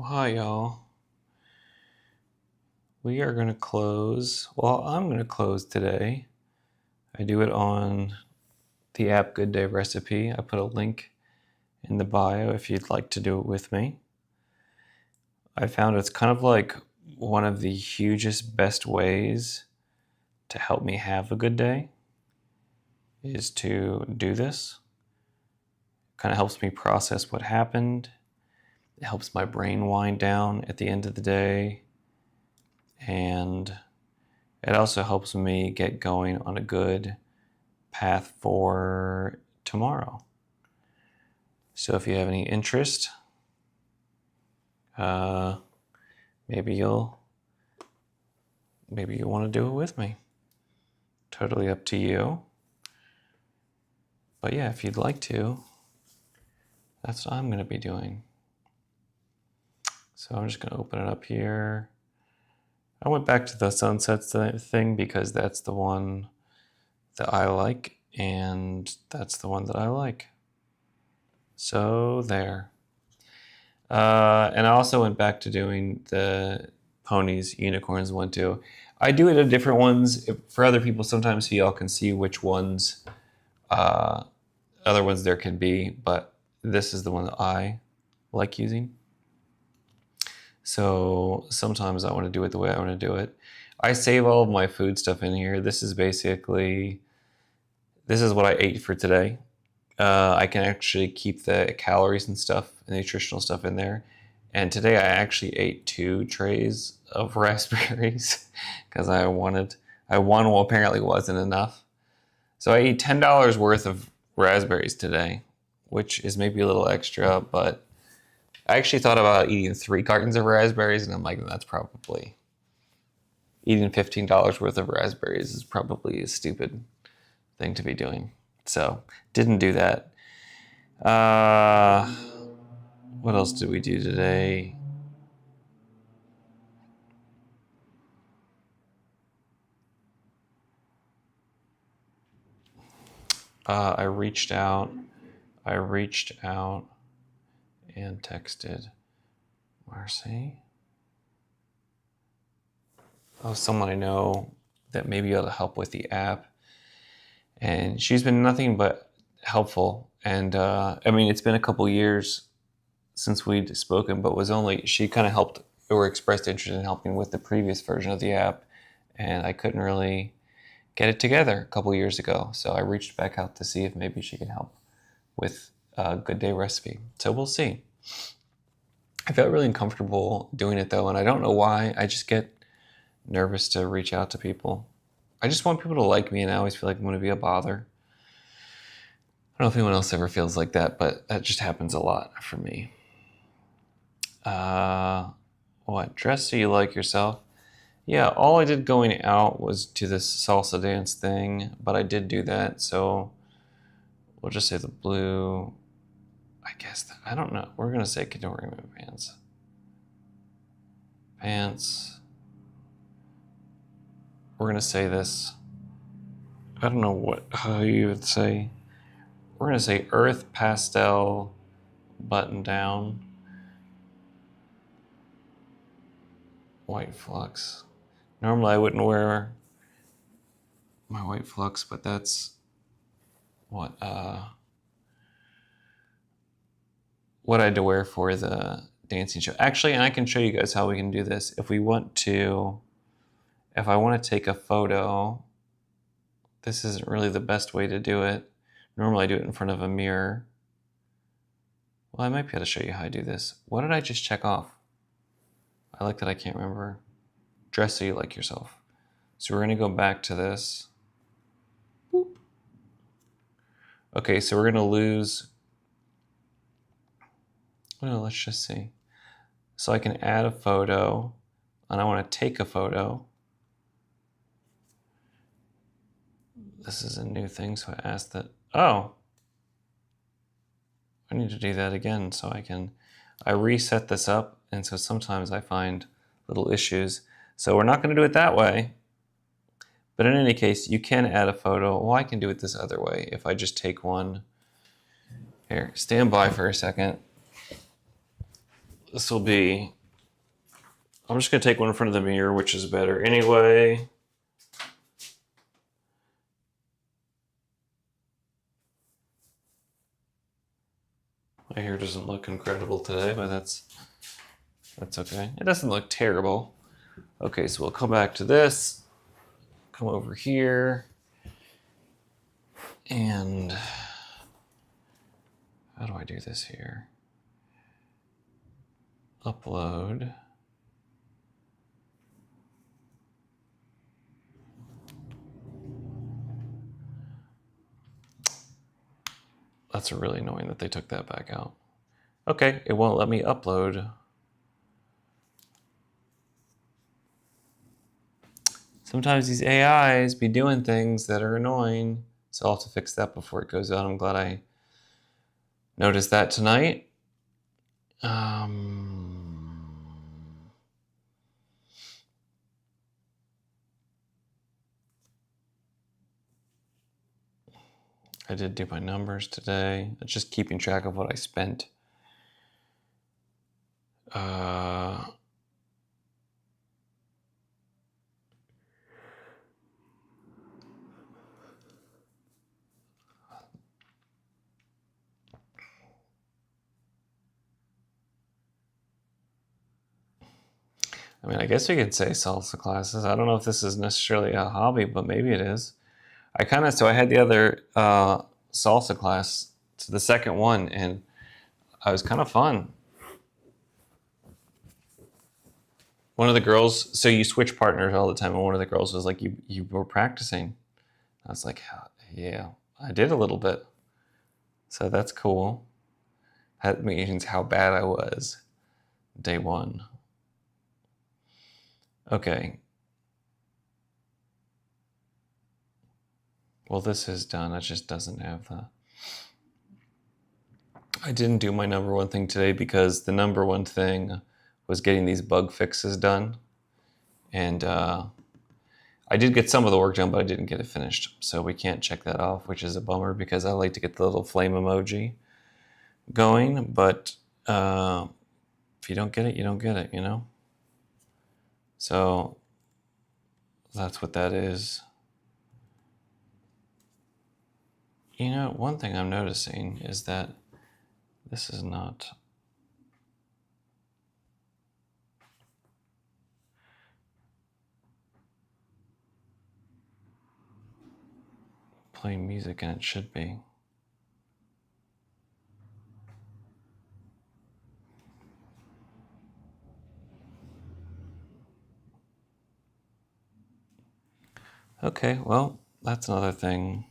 Hi, y'all. We are going to close. Well, I'm going to close today. I do it on the app Good Day Recipe. I put a link in the bio if you'd like to do it with me. I found it's kind of like one of the hugest, best ways to help me have a good day is to do this. It kind of helps me process what happened. It helps my brain wind down at the end of the day. And it also helps me get going on a good path for tomorrow. So if you have any interest, maybe you'll want to do it with me. Totally up to you. But yeah, if you'd like to, that's what I'm going to be doing. So I'm just going to open it up here. I went back to the sunsets thing because that's the one that I like, and that's the one that I like. So there. And I also went back to doing the ponies, unicorns one too. I do it at different ones for other people sometimes so y'all can see which ones, other ones there can be, but this is the one that I like using. So sometimes I want to do it the way I want to do it. I save all of my food stuff in here. This is what I ate for today. I can actually keep the calories and stuff, and nutritional stuff in there. And today I actually ate 2 trays of raspberries because one apparently wasn't enough. So I ate $10 worth of raspberries today, which is maybe a little extra, but I actually thought about eating 3 cartons of raspberries, and I'm like, that's probably eating $15 worth of raspberries is probably a stupid thing to be doing. So didn't do that. What else did we do today? I reached out and texted Marcy. Oh, someone I know that may be able to help with the app. And she's been nothing but helpful. And it's been a couple years since we'd spoken, but she kind of helped or expressed interest in helping with the previous version of the app. And I couldn't really get it together a couple years ago. So I reached back out to see if maybe she can help with a Good Day Recipe. So we'll see. I felt really uncomfortable doing it though, and I don't know why. I just get nervous to reach out to people. I just want people to like me, and I always feel like I'm going to be a bother. I don't know if anyone else ever feels like that, but that just happens a lot for me. What? Dress so you like yourself? Yeah, all I did going out was to this salsa dance thing, but I did do that, so we'll just say the blue. I guess, I don't know. We're going to say Kidori pants. Pants. We're going to say this. I don't know how you would say. We're going to say earth pastel button down. White flux. Normally I wouldn't wear my white flux, but that's what I had to wear for the dancing show. Actually, and I can show you guys how we can do this. If I want to take a photo, this isn't really the best way to do it. Normally I do it in front of a mirror. Well, I might be able to show you how I do this. What did I just check off? I like that I can't remember. Dress so you like yourself. So we're going to go back to this. Boop. Okay, so we're going to lose. Well, let's just see. So I can add a photo, and I want to take a photo. This is a new thing, so I asked that. Oh, I need to do that again so I reset this up, and so sometimes I find little issues. So we're not going to do it that way. But in any case, you can add a photo. Well, I can do it this other way. If I just take one. Here, stand by for a second. this will be, I'm just gonna take one in front of the mirror, which is better anyway. My hair doesn't look incredible today, but that's okay. It doesn't look terrible. Okay, so we'll come back to this, come over here, and how do I do this here? Upload. That's really annoying that they took that back out. Okay, it won't let me upload. Sometimes these AIs be doing things that are annoying, so I'll have to fix that before it goes out. I'm glad I noticed that tonight. I did do my numbers today. It's just keeping track of what I spent. I mean, I guess we could say salsa classes. I don't know if this is necessarily a hobby, but maybe it is. So I had the other salsa class, to the second one, and it was kind of fun. One of the girls, so you switch partners all the time, and one of the girls was like, you were practicing. I was like, yeah, I did a little bit. So that's cool. That means how bad I was day one. Okay. Well, this is done. It just doesn't have the... I didn't do my number one thing today because the number one thing was getting these bug fixes done. And I did get some of the work done, but I didn't get it finished. So we can't check that off, which is a bummer because I like to get the little flame emoji going. But if you don't get it, you don't get it, you know? So that's what that is. You know, one thing I'm noticing is that this is not... playing music, and it should be. Okay, well, that's another thing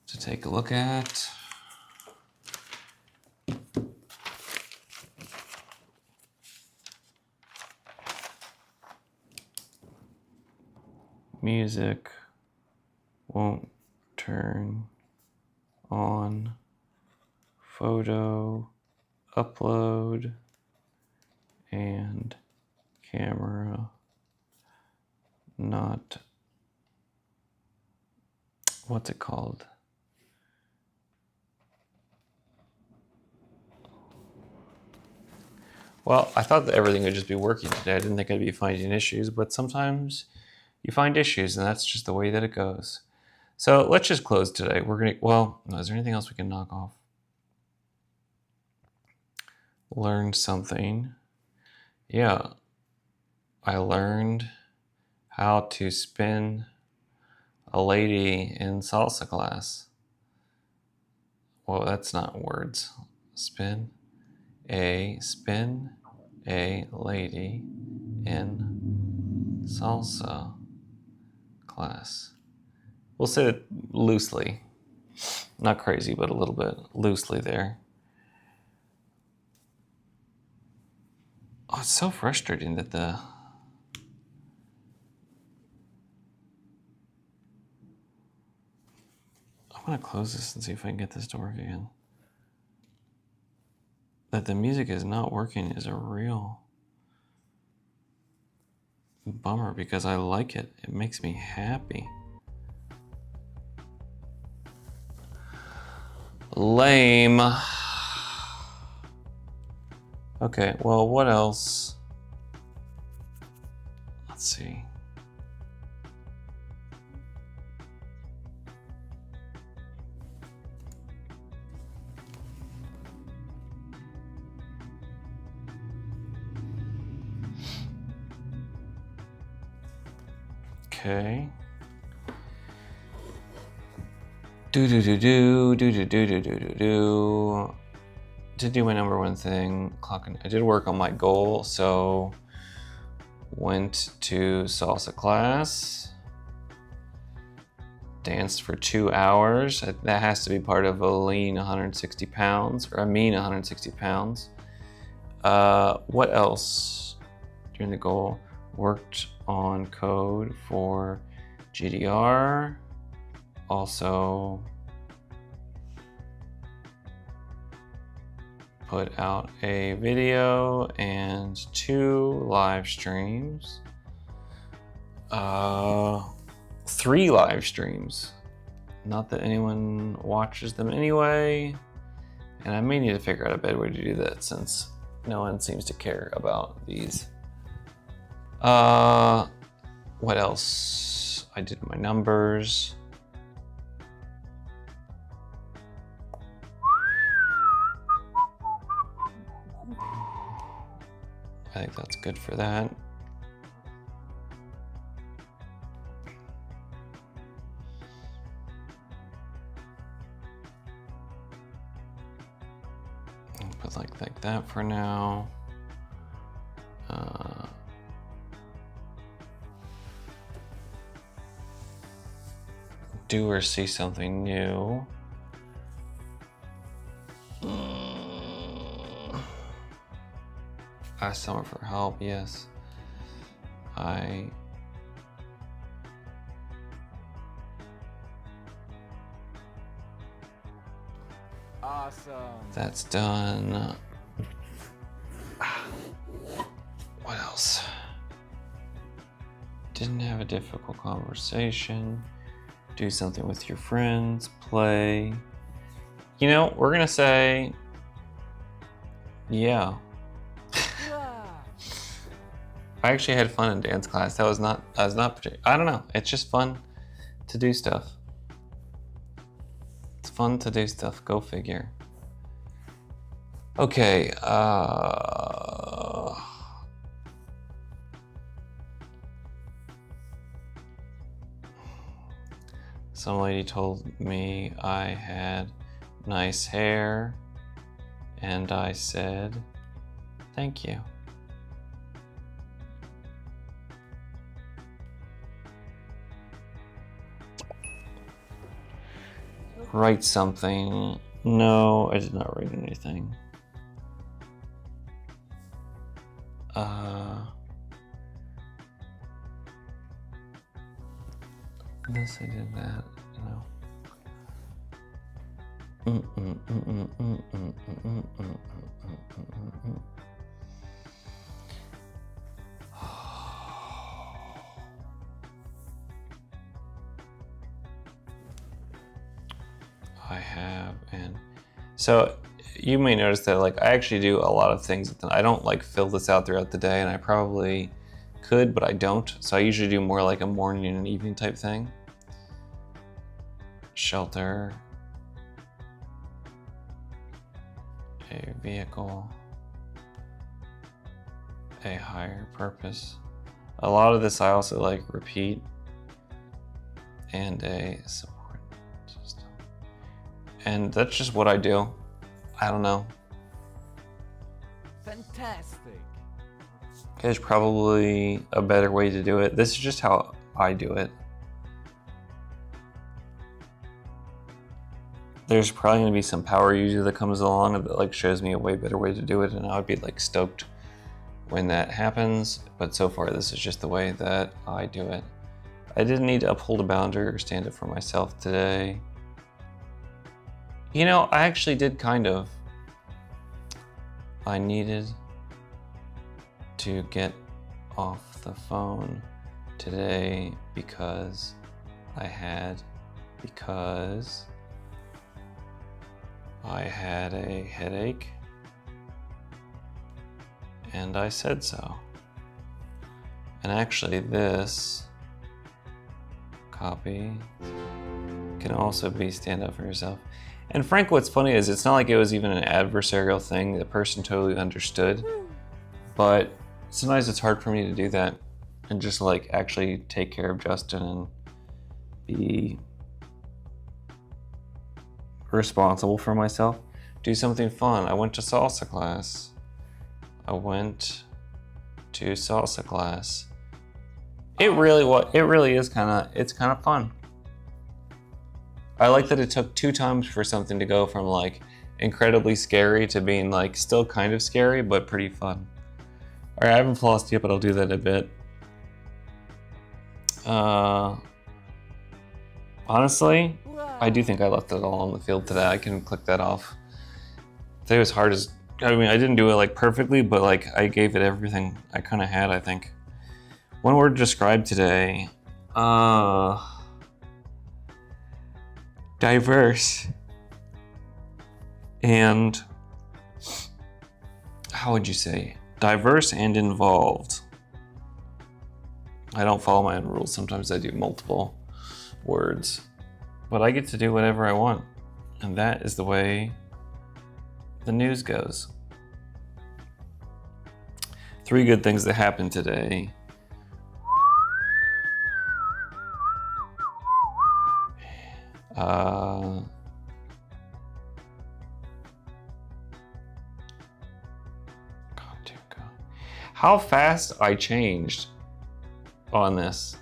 to take a look at. Music won't turn on. Photo upload and camera not... what's it called? Well, I thought that everything would just be working today. I didn't think I'd be finding issues, but sometimes you find issues, and that's just the way that it goes. So let's just close today. We're gonna... well, is there anything else we can knock off? Learned something. Yeah, I learned how to spin a lady in salsa class. Well, that's not words. Spin a lady in salsa class. We'll say it loosely. Not crazy, but a little bit loosely there. Oh, it's so frustrating that I'm gonna close this and see if I can get this to work again. That the music is not working is a real bummer because I like it. It makes me happy. Lame. Okay, well, what else? Let's see. Okay. Did do my number one thing. I did work on my goal, so went to salsa class. Danced for 2 hours. That has to be part of a lean 160 pounds or a mean 160 pounds. What else during the goal? Worked on code for GDR. Also put out a video and 2 live streams. 3 live streams. Not that anyone watches them anyway. And I may need to figure out a better way to do that since no one seems to care about these. What else? I did my numbers. I think that's good for that. I'll put like that for now. Do or see something new. Ask someone for help, yes. Awesome. That's done. What else? Didn't have a difficult conversation. Do something with your friends, play. You know, we're gonna say, yeah. I actually had fun in dance class. I was not I don't know. It's just fun to do stuff. It's fun to do stuff, go figure. Okay, some lady told me I had nice hair, and I said, thank you. Write something. No, I did not write anything. This, I did that, no. I have, and so you may notice that like I actually do a lot of things. I don't like fill this out throughout the day, and I probably could, but I don't. So I usually do more like a morning and evening type thing. Shelter, a vehicle, a higher purpose. A lot of this I also like repeat, and a support system. And that's just what I do. I don't know. Fantastic. There's probably a better way to do it. This is just how I do it. There's probably gonna be some power user that comes along that like shows me a way better way to do it, and I would be like stoked when that happens. But so far, this is just the way that I do it. I didn't need to uphold a boundary or stand up for myself today. You know, I actually did kind of. I needed to get off the phone today because I had a headache and I said so. And actually this copy can also be stand up for yourself. And Frank, what's funny is it's not like it was even an adversarial thing. The person totally understood. But sometimes it's hard for me to do that and just like actually take care of Justin and be responsible for myself. Do something fun. I went to salsa class. It really is it's kind of fun. I like that it took 2 times for something to go from like incredibly scary to being like still kind of scary, but pretty fun. All right, I haven't flossed yet, but I'll do that in a bit. Honestly, I do think I left it all on the field today. I can click that off. Today was hard as, I mean, I didn't do it like perfectly, but like I gave it everything I kind of had, I think. One word to describe today, diverse. And how would you say? Diverse and involved. I don't follow my own rules. Sometimes I do multiple words, but I get to do whatever I want. And that is the way the news goes. 3 good things that happened today. How fast I changed on this.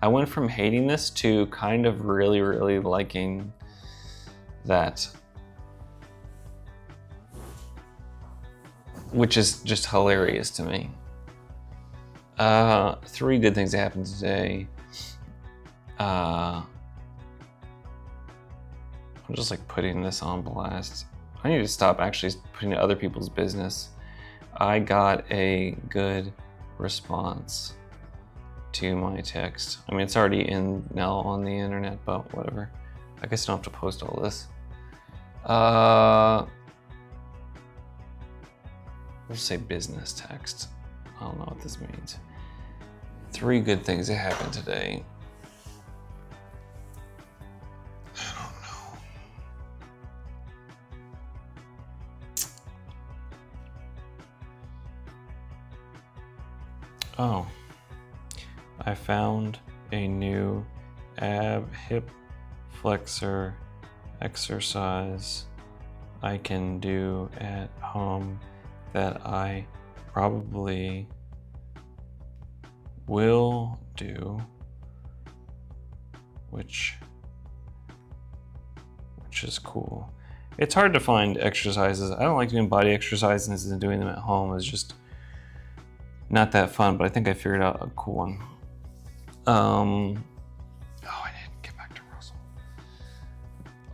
I went from hating this to kind of really, really liking that. Which is just hilarious to me. 3 good things that happened today. I'm just like putting this on blast. I need to stop actually putting other people's business. I got a good response to my text. I mean, it's already in now on the internet, but whatever. I guess I don't have to post all this. We'll say business text. I don't know what this means. 3 good things that happened today. I don't know. Oh, I found a new ab hip flexor exercise I can do at home that I probably will do, which is cool. It's hard to find exercises. I don't like doing body exercises and doing them at home is just not that fun, but I think I figured out a cool one. I need to get back to Russell.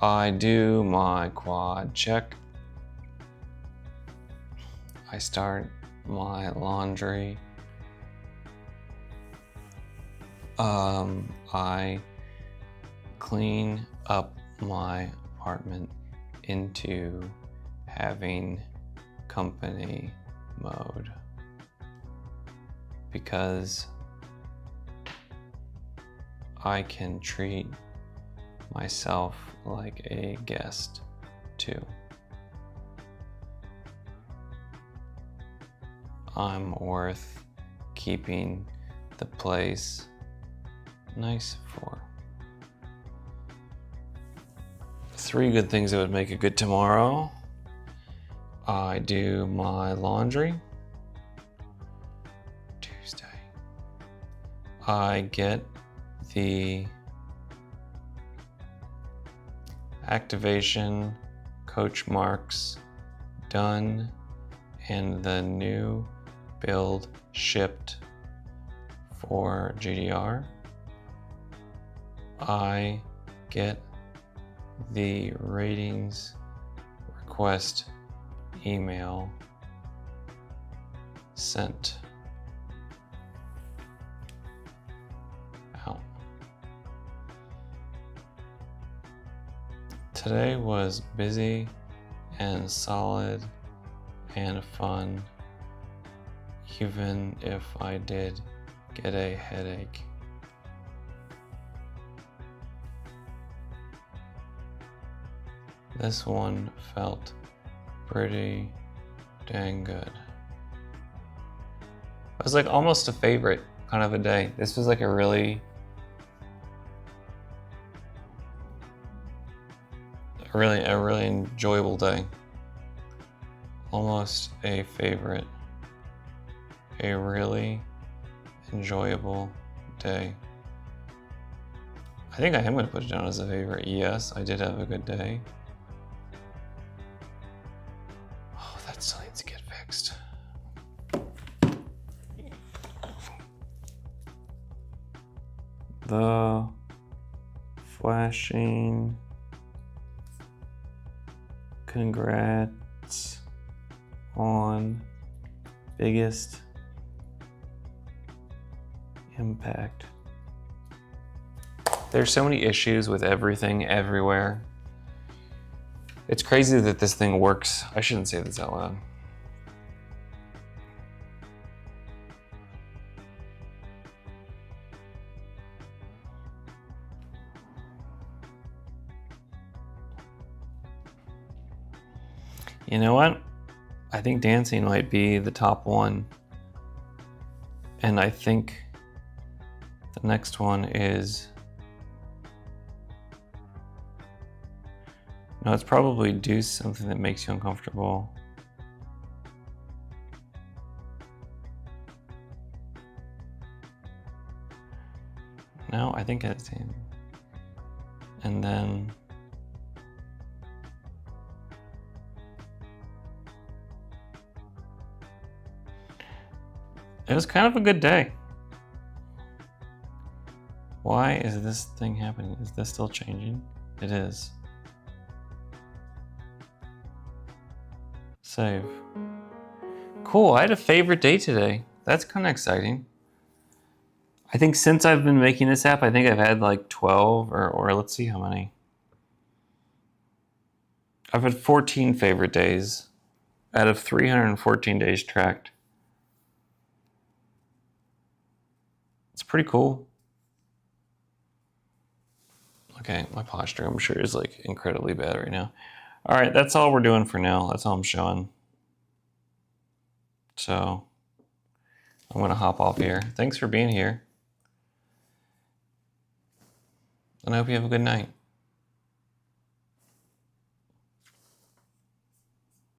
I do my quad check. I start my laundry. I clean up my apartment into having company mode because I can treat myself like a guest too. I'm worth keeping the place nice for. 3 good things that would make a good tomorrow. I do my laundry. Tuesday. I get the activation coach marks done and the new build shipped for GDR. I get the ratings request email sent out. Today was busy and solid and fun even if I did get a headache. This one felt pretty dang good. It was like almost a favorite kind of a day. This was like a really enjoyable day. Almost a favorite. A really enjoyable day. I think I am going to put it down as a favorite. Yes, I did have a good day. Oh, that still needs to get fixed. The flashing congrats on biggest impact. There's so many issues with everything everywhere. It's crazy that this thing works. I shouldn't say this out loud. You know what? I think dancing might be the top one. And I think the next one is, no, it's probably do something that makes you uncomfortable. No, I think it's, and then it was kind of a good day. Why is this thing happening? Is this still changing? It is. Save. Cool, I had a favorite day today. That's kind of exciting. I think since I've been making this app, I think I've had like 12 or let's see how many. I've had 14 favorite days out of 314 days tracked. It's pretty cool. Okay, my posture, I'm sure, is like incredibly bad right now. All right, that's all we're doing for now. That's all I'm showing. So I'm gonna hop off here. Thanks for being here. And I hope you have a good night.